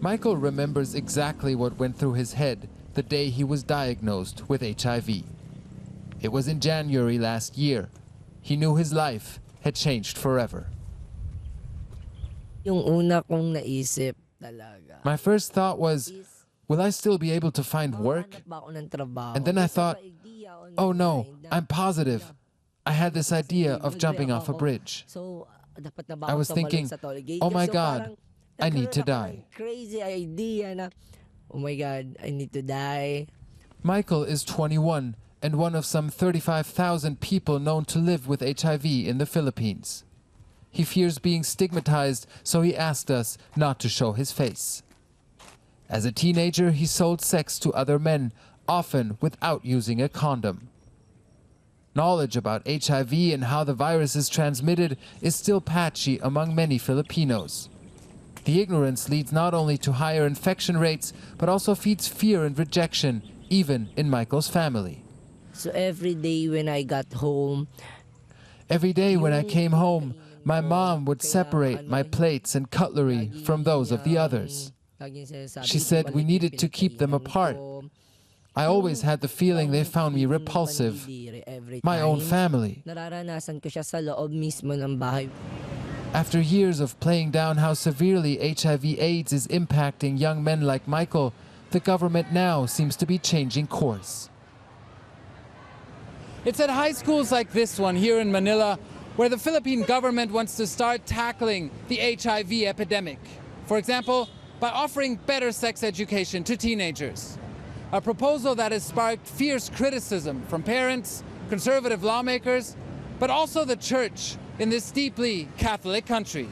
Michael remembers exactly what went through his head the day he was diagnosed with HIV. It was in January last year. He knew his life had changed forever. Yung una kong naisip talaga. My first thought was, will I still be able to find work? And then I thought, oh no, I'm positive. I had this idea of jumping off a bridge. I was thinking, oh my God, I need to die. Crazy idea na, oh my God, I need to die. Michael is 21 and one of some 35,000 people known to live with HIV in the Philippines. He fears being stigmatized, so he asked us not to show his face. As a teenager, he sold sex to other men, often without using a condom. Knowledge about HIV and how the virus is transmitted is still patchy among many Filipinos. The ignorance leads not only to higher infection rates, but also feeds fear and rejection, even in Michael's family. So every day when I got home, came home, my mom would separate my plates and cutlery from those of the others. She said we needed to keep them apart. I always had the feeling they found me repulsive, my own family. After years of playing down how severely HIV/AIDS is impacting young men like Michael, the government now seems to be changing course. It's at high schools like this one here in Manila where the Philippine government wants to start tackling the HIV epidemic. For example, by offering better sex education to teenagers. A proposal that has sparked fierce criticism from parents, conservative lawmakers, but also the church in this deeply Catholic country.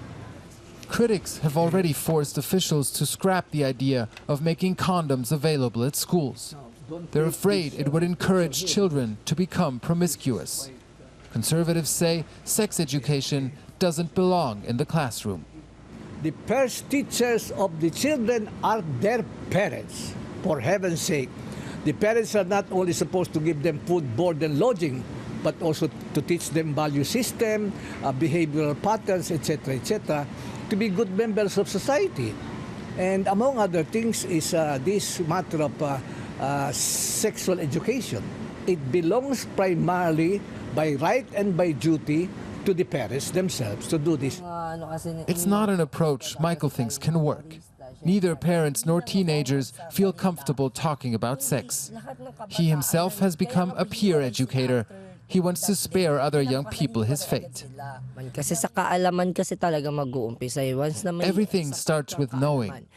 Critics have already forced officials to scrap the idea of making condoms available at schools. They're afraid it would encourage children to become promiscuous. Conservatives say sex education doesn't belong in the classroom. The first teachers of the children are their parents, for heaven's sake. The parents are not only supposed to give them food, board, and lodging, but also to teach them value system, behavioral patterns, etc., to be good members of society. And among other things is this matter of sexual education. It belongs primarily by right and by duty to the parents themselves to do this. It's not an approach Michael thinks can work. Neither parents nor teenagers feel comfortable talking about sex. He himself has become a peer educator. He wants to spare other young people his fate. Everything starts with knowing.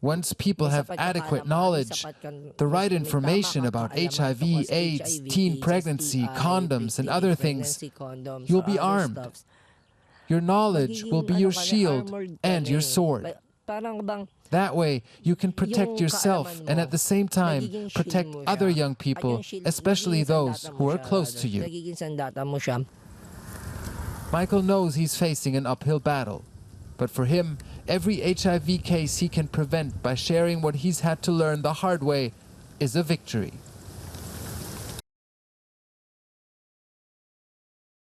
Once people have adequate knowledge, the right information about HIV, AIDS, teen pregnancy, condoms, and other things, you'll be armed. Your knowledge will be your shield and your sword. That way, you can protect yourself and at the same time protect other young people, especially those who are close to you. Michael knows he's facing an uphill battle. But for him, every HIV case he can prevent by sharing what he's had to learn the hard way is a victory.